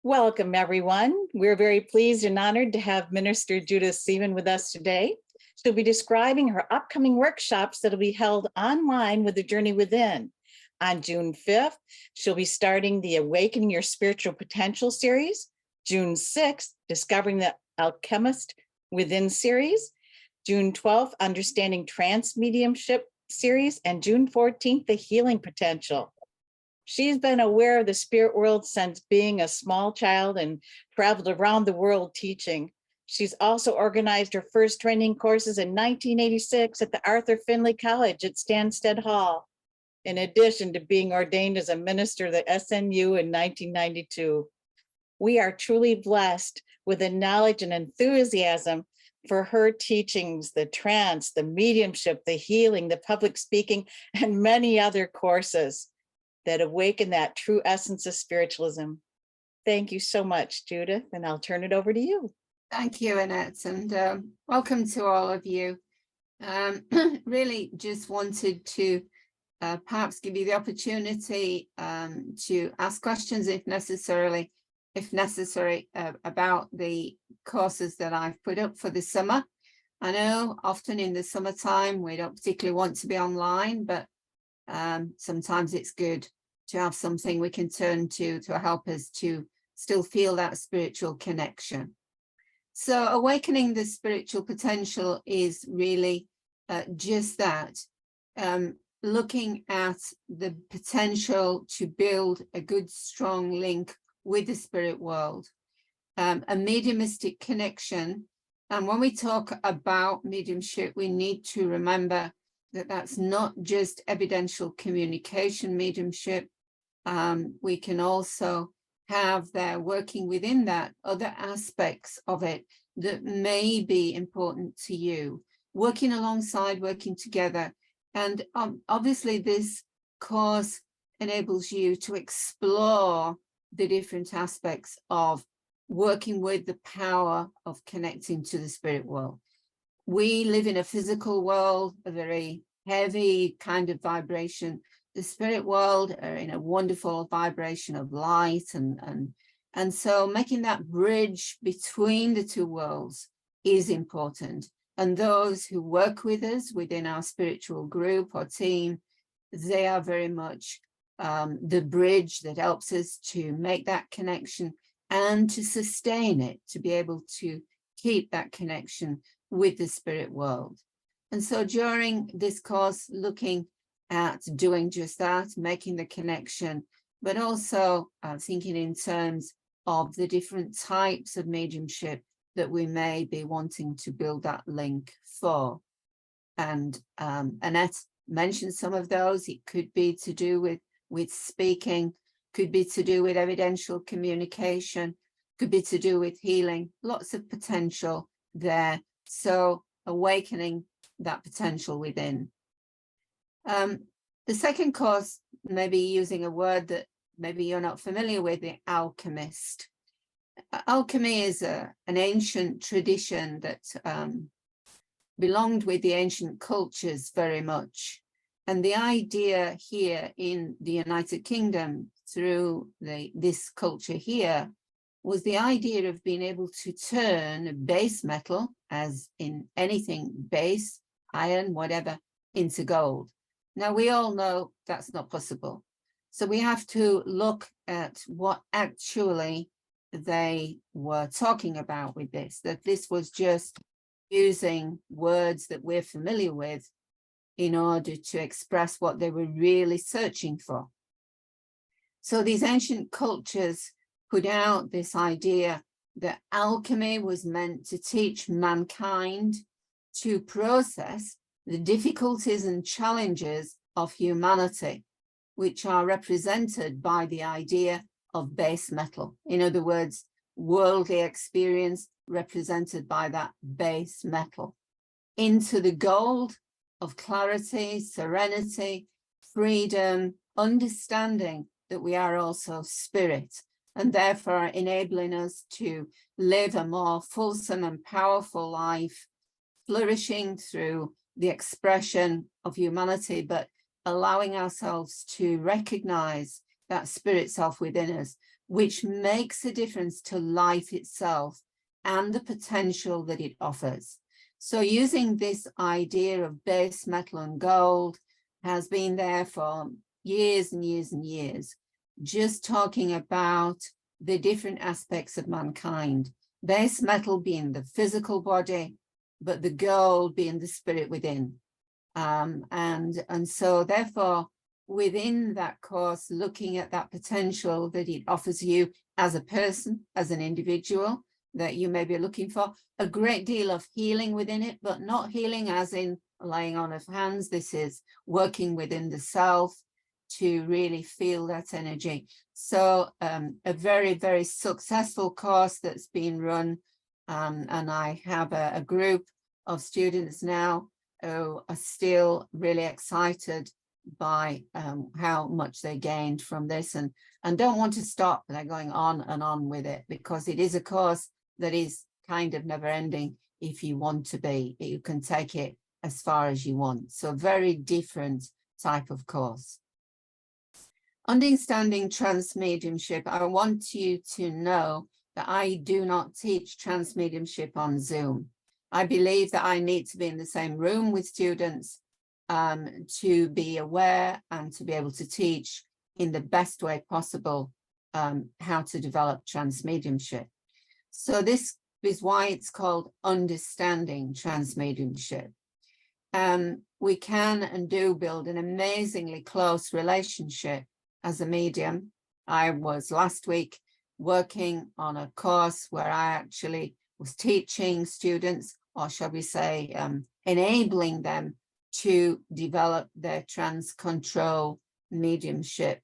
Welcome, everyone. We're very pleased and honored to have Minister Judith Seaman with us today. She'll be describing her upcoming workshops that will be held online with the Journey Within. On June 5th, she'll be starting the Awakening Your Spiritual Potential series. June 6th, Discovering the Alchemist Within series. June 12th, Understanding Trance Mediumship series. And June 14th, The Healing Potential. She's been aware of the spirit world since being a small child and traveled around the world teaching. She's also organized her first training courses in 1986 at the Arthur Findlay College at Stansted Hall, in addition to being ordained as a minister of the SNU in 1992. We are truly blessed with the knowledge and enthusiasm for her teachings, the trance, the mediumship, the healing, the public speaking, and many other courses that awaken that true essence of spiritualism. Thank you so much, Judith, and I'll turn it over to you. Thank you, Annette, and welcome to all of you. Really just wanted to perhaps give you the opportunity to ask questions if necessary, about the courses that I've put up for the summer. I know often in the summertime we don't particularly want to be online, but sometimes it's good to have something we can turn to help us to still feel that spiritual connection. So awakening the spiritual potential is really just that, looking at the potential to build a good, strong link with the spirit world, a mediumistic connection. And when we talk about mediumship, we need to remember that that's not just evidential communication mediumship. We can also have there, working within that, other aspects of it that may be important to you, working alongside, working together. And obviously this course enables you to explore the different aspects of working with the power of connecting to the spirit world. We live in a physical world, a very heavy kind of vibration. The spirit world are in a wonderful vibration of light, and so making that bridge between the two worlds is important. And those who work with us within our spiritual group or team, they are very much the bridge that helps us to make that connection and to sustain it, to be able to keep that connection with the spirit world. And so during this course, looking at doing just that, making the connection, but also thinking in terms of the different types of mediumship that we may be wanting to build that link for. And Annette mentioned some of those. It could be to do with speaking, could be to do with evidential communication, could be to do with healing, lots of potential there. So awakening that potential within. The second course, maybe using a word that maybe you're not familiar with, the alchemist. Alchemy is an ancient tradition that belonged with the ancient cultures very much. And the idea here in the United Kingdom through this culture here was the idea of being able to turn base metal, as in anything base, iron, whatever, into gold. Now, we all know that's not possible. So we have to look at what actually they were talking about with this, that this was just using words that we're familiar with in order to express what they were really searching for. So these ancient cultures put out this idea that alchemy was meant to teach mankind to process the difficulties and challenges of humanity, which are represented by the idea of base metal. In other words, worldly experience represented by that base metal, into the gold of clarity, serenity, freedom, understanding that we are also spirit, and therefore enabling us to live a more fulsome and powerful life, flourishing through the expression of humanity, but allowing ourselves to recognize that spirit self within us, which makes a difference to life itself and the potential that it offers. So using this idea of base metal and gold has been there for years and years and years, just talking about the different aspects of mankind, base metal being the physical body, but the gold being the spirit within. And so therefore, within that course, looking at that potential that it offers you as a person, as an individual, that you may be looking for, a great deal of healing within it, but not healing as in laying on of hands. This is working within the self to really feel that energy. So a very, very successful course that's been run. And I have a group of students now who are still really excited by how much they gained from this, and don't want to stop. They're going on and on with it, because it is a course that is kind of never ending. If you want to be, you can take it as far as you want. So very different type of course. Understanding trance mediumship. I want you to know that I do not teach trance mediumship on Zoom. I believe that I need to be in the same room with students to be aware and to be able to teach in the best way possible how to develop trance mediumship. So this is why it's called understanding trance mediumship. We can and do build an amazingly close relationship as a medium. I was last week working on a course where I actually was teaching students, or shall we say, enabling them to develop their trance control mediumship,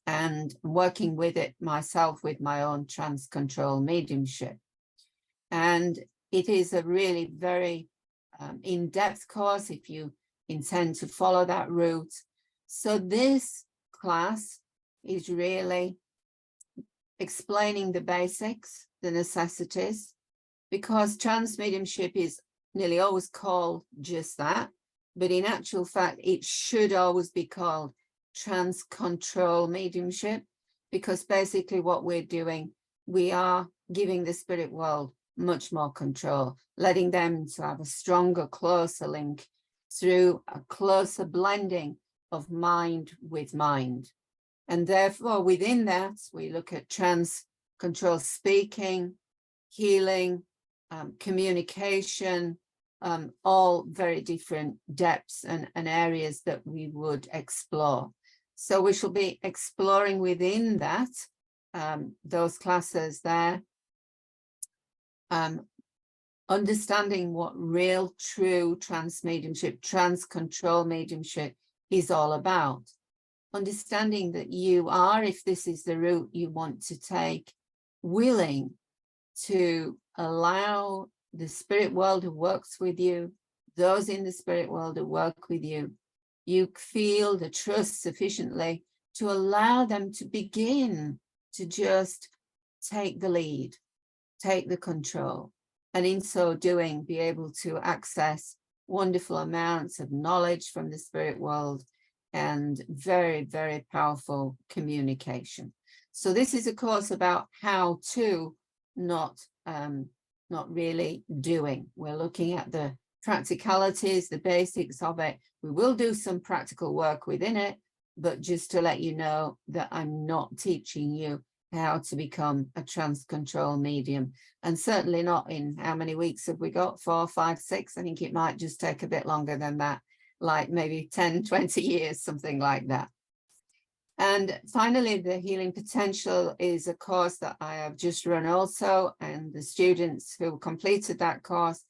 and working with it myself with my own trance control mediumship. And it is a really very in-depth course if you intend to follow that route. So this class is really explaining the basics, the necessities, because trance mediumship is nearly always called just that, but in actual fact, it should always be called trance control mediumship, because basically what we're doing, we are giving the spirit world much more control, letting them to have a stronger, closer link through a closer blending of mind with mind. And therefore, within that, we look at trance control speaking, healing, communication, all very different depths and areas that we would explore. So we shall be exploring within that, those classes there, understanding what real, true trance mediumship, trance control mediumship is all about. Understanding that you are, if this is the route you want to take, willing to allow the spirit world who works with you, those in the spirit world who work with you, you feel the trust sufficiently to allow them to begin to just take the lead, take the control, and in so doing, be able to access wonderful amounts of knowledge from the spirit world and very, very powerful communication. So this is a course about how to, not really doing. We're looking at the practicalities, the basics of it. We will do some practical work within it, but just to let you know that I'm not teaching you how to become a trance control medium, and certainly not in how many weeks have we got, 4, 5, 6. I think it might just take a bit longer than that, like maybe 10, 20 years, something like that. And finally, the healing potential is a course that I have just run also, and the students who completed that course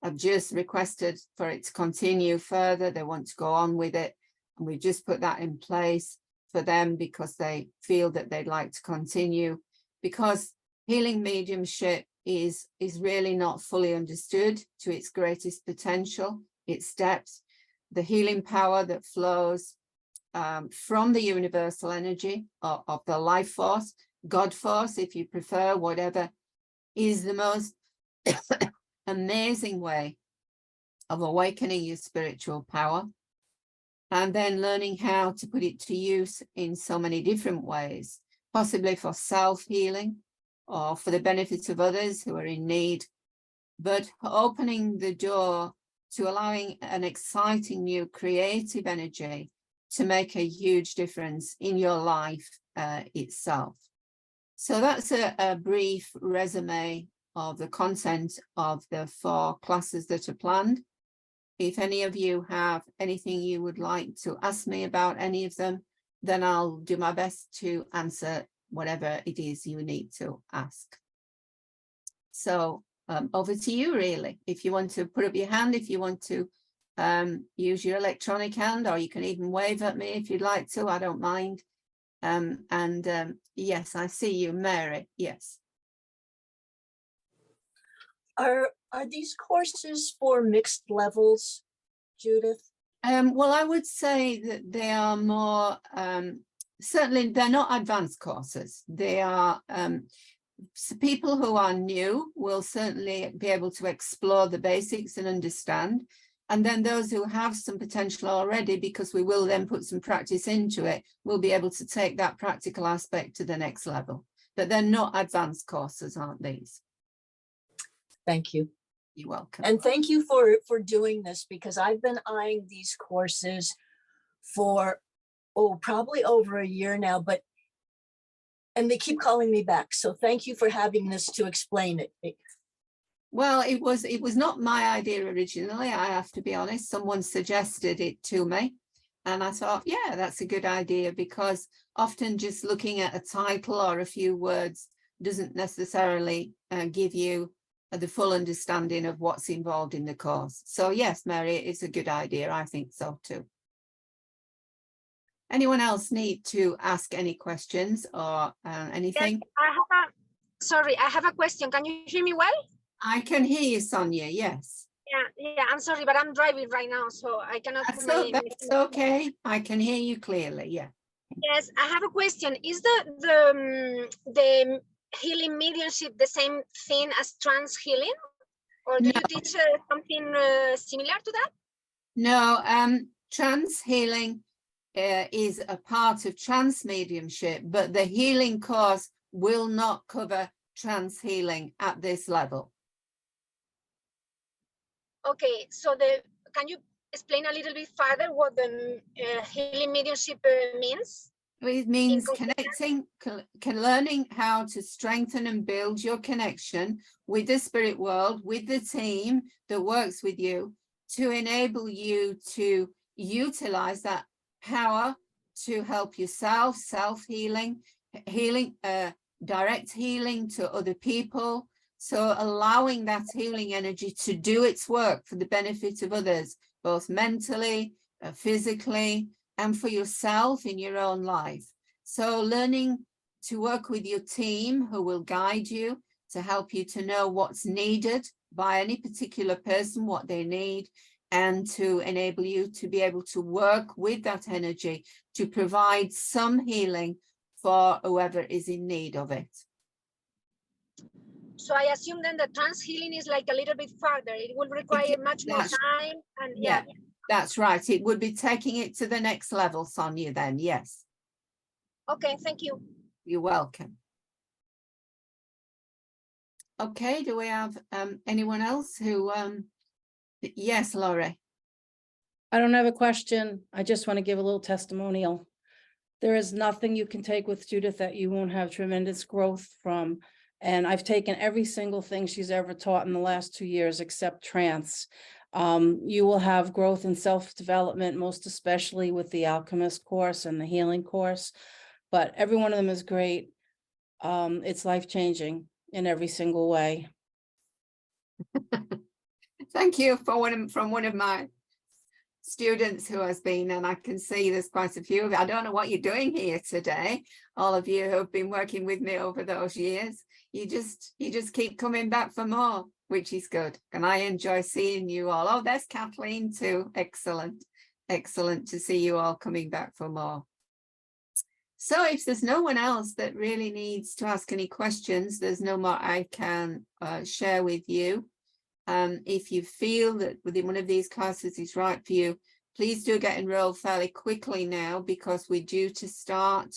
have just requested for it to continue further. They want to go on with it, and we've just put that in place for them because they feel that they'd like to continue, because healing mediumship is really not fully understood to its greatest potential, its depth, the healing power that flows from the universal energy of the life force, God force, if you prefer, whatever, is the most amazing way of awakening your spiritual power, and then learning how to put it to use in so many different ways. possibly for self-healing or for the benefit of others who are in need, but opening the door to allowing an exciting new creative energy to make a huge difference in your life itself. So that's a brief resume of the content of the 4 classes that are planned. If any of you have anything you would like to ask me about any of them, then I'll do my best to answer whatever it is you need to ask. So over to you, really. If you want to put up your hand, if you want to use your electronic hand, or you can even wave at me if you'd like to, I don't mind. Yes, I see you, Mary. Yes. Are these courses for mixed levels, Judith? Well, I would say that they are more, certainly they're not advanced courses. They are, so people who are new will certainly be able to explore the basics and understand. And then those who have some potential already, because we will then put some practice into it, will be able to take that practical aspect to the next level. But they're not advanced courses, aren't these? Thank you. You're welcome. And thank you for doing this, because I've been eyeing these courses for, probably over a year now, and they keep calling me back. So thank you for having this to explain it. Well, it was not my idea originally, I have to be honest. Someone suggested it to me, and I thought, yeah, that's a good idea, because often just looking at a title or a few words doesn't necessarily give you the full understanding of what's involved in the course. So yes, Mary, it's a good idea. I think so too. Anyone else need to ask any questions or anything? Yes, I have a question. Can you hear me well? I can hear you, Sonia. Yes. Yeah, I'm sorry, but I'm driving right now, so I cannot. That's okay. I can hear you clearly. Yeah. Yes, I have a question. Is the healing mediumship the same thing as trance healing, or do you teach something similar to that? No, trance healing is a part of trance mediumship, but the healing course will not cover trance healing at this level. Okay, so can you explain a little bit further what the healing mediumship means? It means connecting, learning how to strengthen and build your connection with the spirit world, with the team that works with you, to enable you to utilize that power to help yourself, self-healing, direct healing to other people. So allowing that healing energy to do its work for the benefit of others, both mentally, physically, and for yourself in your own life. So learning to work with your team who will guide you to help you to know what's needed by any particular person, what they need, and to enable you to be able to work with that energy to provide some healing for whoever is in need of it. So I assume then the trance healing is like a little bit further. It will require much more time. And yeah, that's right. It would be taking it to the next level, Sonia, then. Yes. Okay, thank you. You're welcome. Okay, do we have anyone else who yes, Laurie. I don't have a question. I just want to give a little testimonial. There is nothing you can take with Judith that you won't have tremendous growth from. And I've taken every single thing she's ever taught in the last 2 years, except trance. You will have growth in self-development, most especially with the alchemist course and the healing course. But every one of them is great. It's life-changing in every single way. Thank you from one of my students who has been, and I can see there's quite a few of you. I don't know what you're doing here today. All of you who have been working with me over those years, you just keep coming back for more, which is good. And I enjoy seeing you all. Oh, there's Kathleen too. Excellent. Excellent to see you all coming back for more. So if there's no one else that really needs to ask any questions, there's no more I can share with you. If you feel that within one of these classes is right for you, please do get enrolled fairly quickly now, because we're due to start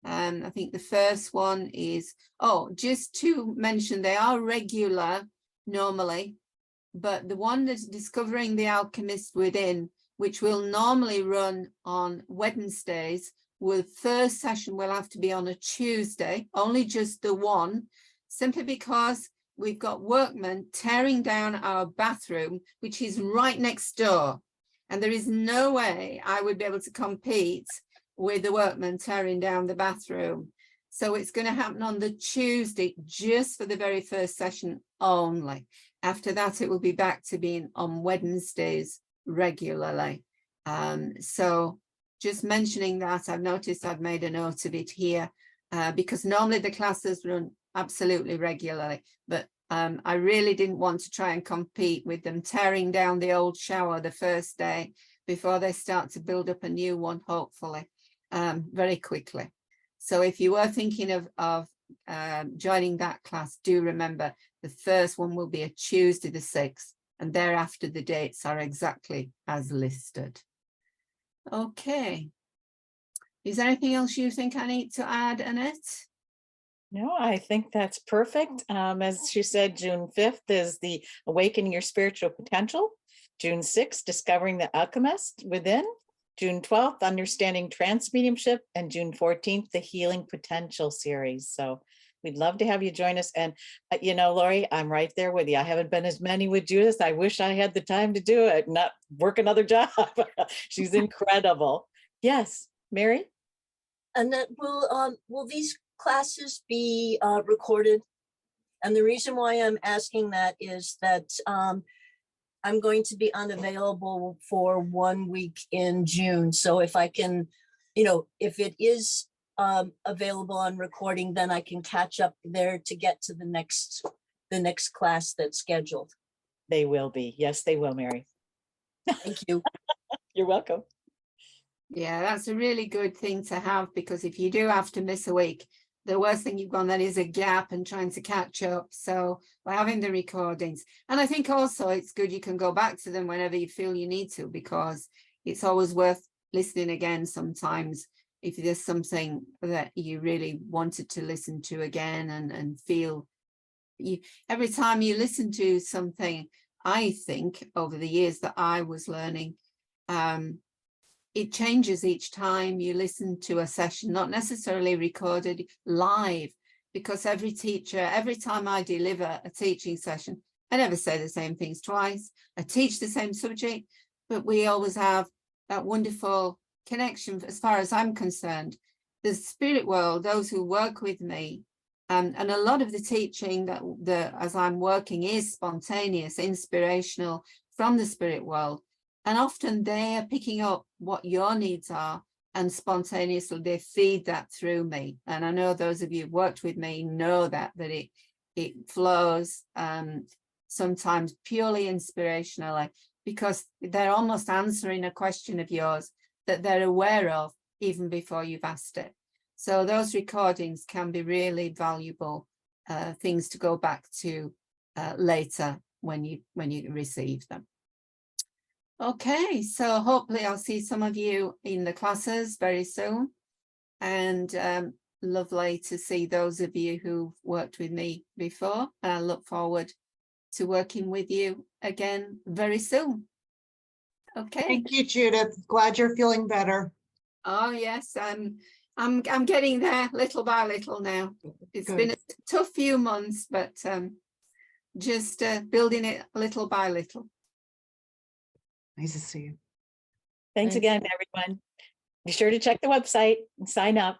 I think the first one is, oh, just to mention, they are regular normally, but the one that's Discovering the Alchemist Within, which will normally run on Wednesdays, first session will have to be on a Tuesday, only just the one, simply because we've got workmen tearing down our bathroom, which is right next door. And there is no way I would be able to compete with the workmen tearing down the bathroom. So it's going to happen on the Tuesday, just for the very first session only. After that, it will be back to being on Wednesdays regularly. So just mentioning that, I've noticed I've made a note of it here, because normally the classes run absolutely regularly, but I really didn't want to try and compete with them tearing down the old shower the first day before they start to build up a new one, hopefully, very quickly. So if you were thinking of joining that class, do remember the first one will be a Tuesday the 6th, and thereafter the dates are exactly as listed. Okay. Is there anything else you think I need to add, Annette? No, I think that's perfect. As she said, June 5th is the Awakening Your Spiritual Potential. June 6th, Discovering the Alchemist Within. June 12th, Understanding Trance Mediumship. And June 14th, the Healing Potential series. So we'd love to have you join us. And, you know, Lori, I'm right there with you. I haven't been as many with Judith. I wish I had the time to do it, not work another job. She's incredible. Yes, Mary? And that will these classes be recorded? And the reason why I'm asking that is that I'm going to be unavailable for 1 week in June. So if I can, you know, if it is available on recording, then I can catch up there to get to the next class that's scheduled. They will be. Yes, they will, Mary. Thank you. You're welcome. Yeah, that's a really good thing to have, because if you do have to miss a week, the worst thing you've got then is a gap and trying to catch up. So by having the recordings, and I think also it's good you can go back to them whenever you feel you need to, because it's always worth listening again sometimes if there's something that you really wanted to listen to again and feel you every time you listen to something. I think over the years that I was learning, it changes each time you listen to a session, not necessarily recorded live, because every teacher, every time I deliver a teaching session, I never say the same things twice. I teach the same subject, but we always have that wonderful connection as far as I'm concerned. The spirit world, those who work with me, and a lot of the teaching that as I'm working is spontaneous, inspirational from the spirit world. And often they are picking up what your needs are, and spontaneously they feed that through me. And I know those of you who've worked with me know that it flows sometimes purely inspirationally, because they're almost answering a question of yours that they're aware of even before you've asked it. So those recordings can be really valuable things to go back to later when you receive them. Okay, so hopefully I'll see some of you in the classes very soon, and lovely to see those of you who've worked with me before. I look forward to working with you again very soon. Okay. Thank you, Judith. Glad you're feeling better. Oh yes, I'm getting there little by little now. It's been a tough few months, but just building it little by little. Nice to see you. Thanks again, everyone. Be sure to check the website and sign up.